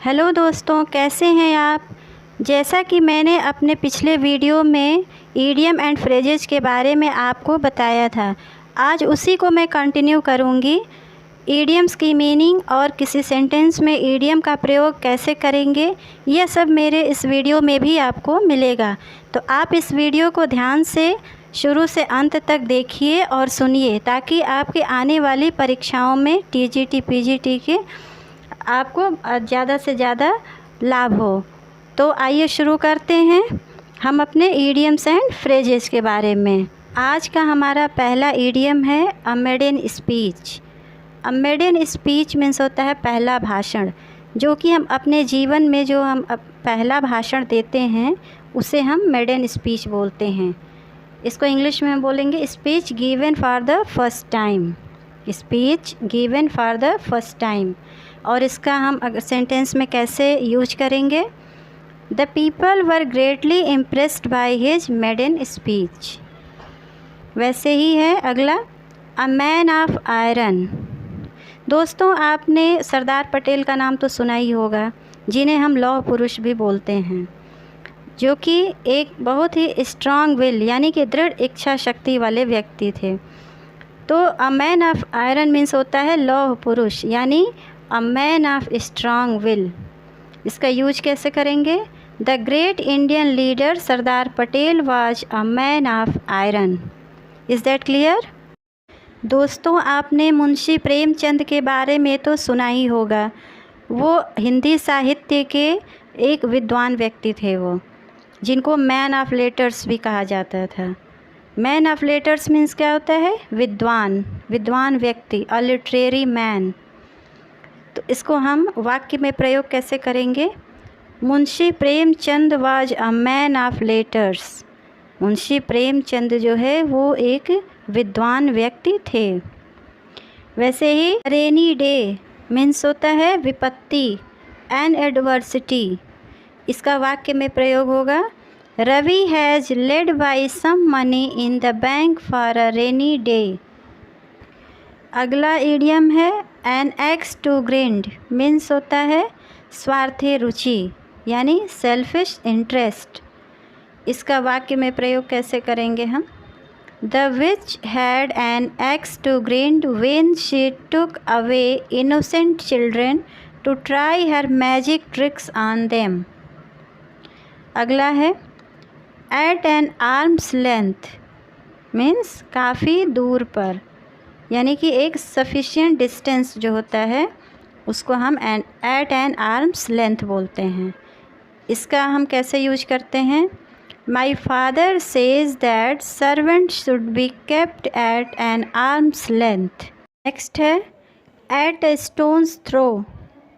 Hello दोस्तों, कैसे हैं आप। जैसा कि मैंने अपने पिछले वीडियो में ईडियम एंड फ्रेजेस के बारे में आपको बताया था, आज उसी को मैं कंटिन्यू करूंगी। ईडियम्स की मीनिंग और किसी सेंटेंस में ईडियम का प्रयोग कैसे करेंगे, यह सब मेरे इस वीडियो में भी आपको मिलेगा। तो आप इस वीडियो को ध्यान से शुरू से अंत तक देखिए और सुनिए, ताकि आपके आने वाली परीक्षाओं में टीजीटी पीजीटी के आपको ज़्यादा से ज़्यादा लाभ हो। तो आइए शुरू करते हैं हम अपने ईडियम्स एंड फ्रेजेस के बारे में। आज का हमारा पहला ईडियम है अ मेडेन स्पीच। अ मेडेन स्पीच मीन्स होता है पहला भाषण, जो कि हम अपने जीवन में जो हम पहला भाषण देते हैं उसे हम मेडेन स्पीच बोलते हैं। इसको इंग्लिश में हम बोलेंगे speech given for the first time. Speech given for the first time. और इसका हम सेंटेंस में कैसे यूज करेंगे? The people were greatly impressed by his maiden speech. वैसे ही है अगला अ मैन ऑफ आयरन। दोस्तों, आपने सरदार पटेल का नाम तो सुना ही होगा, जिन्हें हम लौह पुरुष भी बोलते हैं, जो कि एक बहुत ही स्ट्रांग विल यानी कि दृढ़ इच्छा शक्ति वाले व्यक्ति थे। तो a man of iron means होता है लौह पुरुष, यानी a man of strong will. इसका यूज कैसे करेंगे? The great Indian leader Sardar Patel was a man of iron. Is that clear? दोस्तों, आपने मुंशी प्रेमचंद के बारे में तो सुना ही होगा। वो हिंदी साहित्य के एक विद्वान व्यक्ति थे, वो जिनको मैन ऑफ लेटर्स भी कहा जाता था। मैन ऑफ लेटर्स मीन्स क्या होता है? विद्वान व्यक्ति, अ लिटरेरी मैन। तो इसको हम वाक्य में प्रयोग कैसे करेंगे? Munshi Premchand was a man of letters. Munshi Premchand जो है वो एक विद्वान व्यक्ति थे। वैसे ही रेनी डे मीन्स होता है विपत्ति, एन एडवर्सिटी। इसका वाक्य में प्रयोग होगा Ravi has laid by some money in the bank for a rainy day. अगला इडियम है an axe to grind. Means होता है स्वार्थी रुचि, यानी सेल्फिश इंटरेस्ट। इसका वाक्य में प्रयोग कैसे करेंगे हम? The witch had an axe to grind when she took away innocent children to try her magic tricks on them. अगला है at an arm's length. Means काफ़ी दूर पर, यानी कि एक सफिशिएंट डिस्टेंस जो होता है उसको हम एट एन आर्म्स लेंथ बोलते हैं। इसका हम कैसे यूज करते हैं? My father says that servant should be kept at an arm's length. Next है at a stone's throw.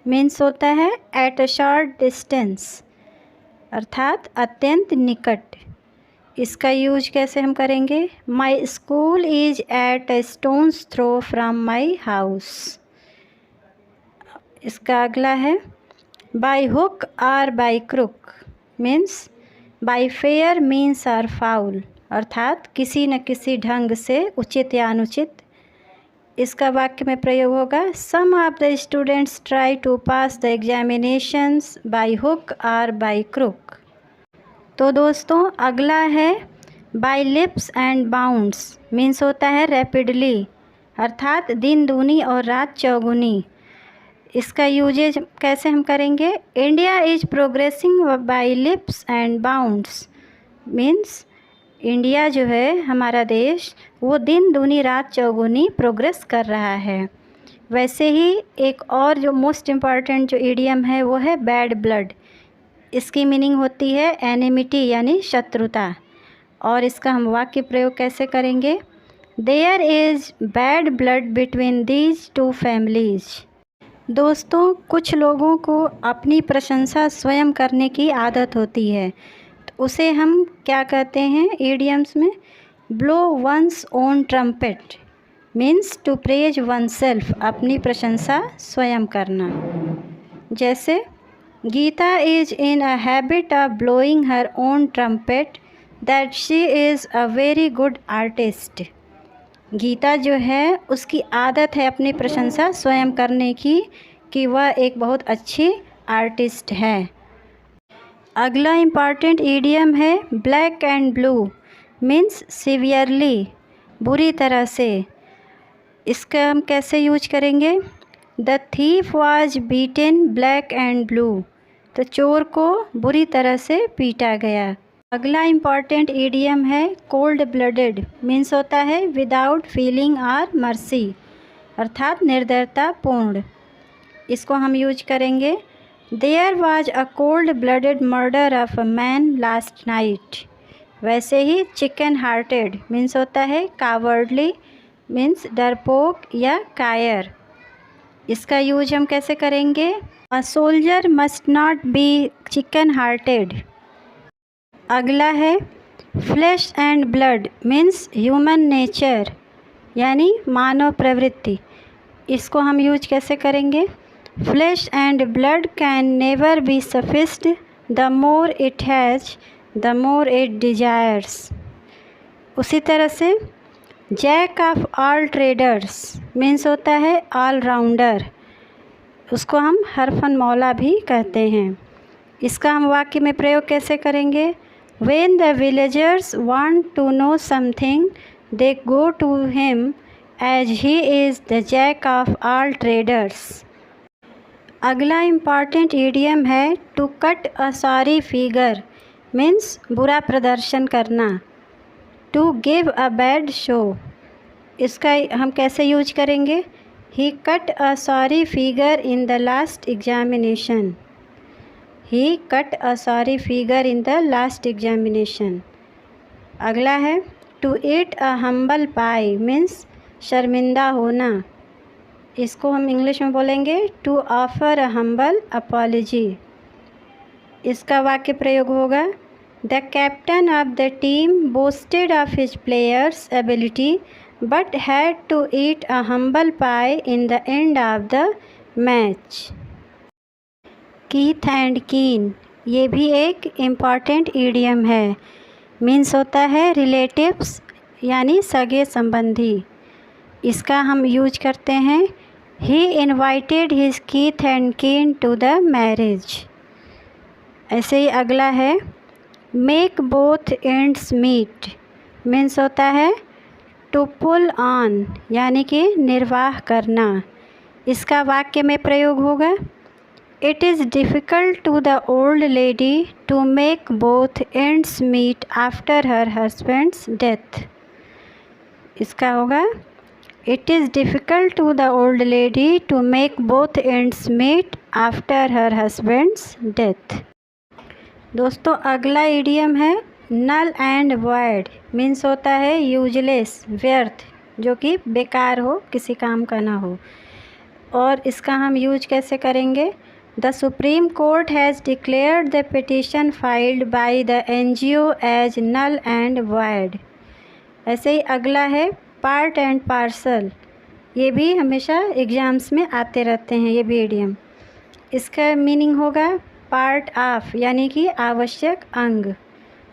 Means होता है एट अ शॉर्ट डिस्टेंस, अर्थात अत्यंत निकट। इसका यूज कैसे हम करेंगे? My school is at a stone's throw from my house. इसका अगला है बाई हुक और by crook. Means by fair means or foul, अर्थात किसी न किसी ढंग से, उचित या अनुचित। इसका वाक्य में प्रयोग होगा some of the students try to pass the examinations by hook और बाई क्रुक। तो दोस्तों, अगला है by leaps and bounds. Means होता है रैपिडली, अर्थात दिन दूनी और रात चौगुनी। इसका यूजेज कैसे हम करेंगे? India is progressing by leaps and bounds. Means India जो है, हमारा देश, वो दिन दूनी रात चौगुनी प्रोग्रेस कर रहा है। वैसे ही एक और जो मोस्ट इम्पॉर्टेंट जो इडियम है वो है बैड ब्लड। इसकी मीनिंग होती है एनिमिटी, यानी शत्रुता। और इसका हम वाक्य प्रयोग कैसे करेंगे? There is bad blood between these two families. दोस्तों, कुछ लोगों को अपनी प्रशंसा स्वयं करने की आदत होती है, तो उसे हम क्या कहते हैं ईडियम्स में? Blow one's own trumpet. Means to praise oneself, अपनी प्रशंसा स्वयं करना। जैसे Gita is in a habit of blowing her own trumpet that she is a very good artist. Gita जो है उसकी आदत है अपनी प्रशंसा स्वयं करने की, कि वह एक बहुत अच्छी आर्टिस्ट है। अगला इम्पॉर्टेंट ईडियम है black and blue, means severely, बुरी तरह से। इसका हम कैसे यूज करेंगे? The thief was beaten black and blue, तो चोर को बुरी तरह से पीटा गया। अगला इम्पॉर्टेंट ईडियम है कोल्ड ब्लडेड, मीन्स होता है विदाउट फीलिंग और मर्सी, अर्थात निर्दयता पूर्ण। इसको हम यूज करेंगे there was a cold blooded murder of a man last night. वैसे ही चिकन हार्टेड मीन्स होता है कावर्डली, मीन्स डरपोक या कायर। इसका यूज हम कैसे करेंगे? A soldier must not be chicken hearted. अगला है flesh and blood, means human nature, यानी मानव प्रवृत्ति। इसको हम यूज कैसे करेंगे? Flesh and blood can never be sufficed, the more it has the more it desires. उसी तरह से jack of all traders means होता है ऑल राउंडर, उसको हम हरफन मौला भी कहते हैं। इसका हम वाक्य में प्रयोग कैसे करेंगे? When the villagers want to know something, they go to him as he is the jack of all traders. अगला इम्पॉर्टेंट ईडियम है to cut a sorry figure, means बुरा प्रदर्शन करना। To give a bad show, इसका हम कैसे use करेंगे? He cut a sorry figure in the last examination. He cut a sorry figure in the last examination. अगला है to eat a humble pie means शर्मिंदा होना। इसको हम इंग्लिश में बोलेंगे to offer a humble apology। इसका वाक्य प्रयोग होगा The captain of the team boasted of his players' ability but had to eat a humble pie in the end of the match. Keith and कीन, ये भी एक इम्पॉर्टेंट ईडियम है, means होता है रिलेटिव्स यानी सगे संबंधी। इसका हम यूज करते हैं he invited his kith and kin to the marriage. ऐसे ही अगला है make both ends meet, means होता है टू पुल ऑन, यानी कि निर्वाह करना। इसका वाक्य में प्रयोग होगा It is difficult to the old lady to make both ends meet after her husband's death. इसका होगा It is difficult to the old lady to make both ends meet after her husband's death. दोस्तों अगला idiom है null and void, means होता है useless, व्यर्थ, जो कि बेकार हो, किसी काम का ना हो। और इसका हम यूज कैसे करेंगे? The Supreme Court has declared the petition filed by the NGO as null and void. ऐसे ही अगला है पार्ट एंड पार्सल, ये भी हमेशा एग्ज़ाम्स में आते रहते हैं ये भी इडियम। इसका मीनिंग होगा पार्ट ऑफ, यानी कि आवश्यक अंग।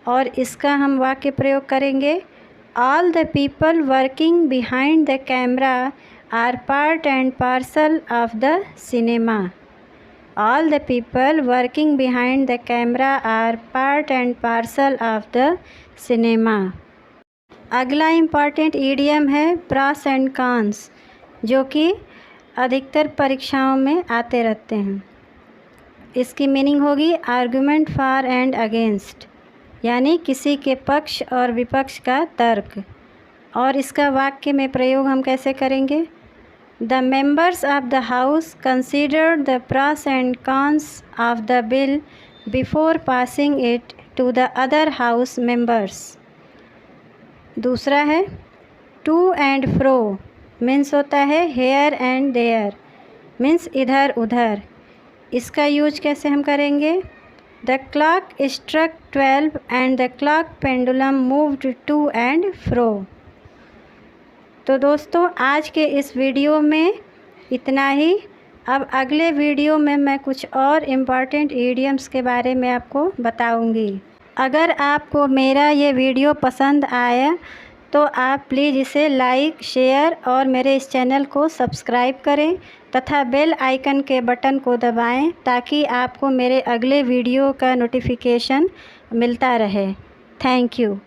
और इसका हम वाक्य प्रयोग करेंगे all the people working behind the camera are part and parcel of the cinema. All the people working behind the camera are part and parcel of the cinema. अगला इम्पॉर्टेंट ईडियम है प्रॉस एंड कॉन्स, जो कि अधिकतर परीक्षाओं में आते रहते हैं। इसकी मीनिंग होगी आर्गुमेंट फॉर एंड अगेंस्ट, यानी किसी के पक्ष और विपक्ष का तर्क। और इसका वाक्य में प्रयोग हम कैसे करेंगे? The members of the House considered the pros and cons of the bill before passing it to the other House members. दूसरा है to and fro, मीन्स होता है here and there, मीन्स इधर उधर। इसका यूज कैसे हम करेंगे? The clock struck 12 and the clock pendulum moved to and fro. तो दोस्तों आज के इस वीडियो में इतना ही। अब अगले वीडियो में मैं कुछ और इम्पॉर्टेंट इडियम्स के बारे में आपको बताऊंगी। अगर आपको मेरा ये वीडियो पसंद आया तो आप प्लीज़ इसे लाइक, शेयर और मेरे इस चैनल को सब्सक्राइब करें तथा बेल आइकन के बटन को दबाएं ताकि आपको मेरे अगले वीडियो का नोटिफिकेशन मिलता रहे। Thank you.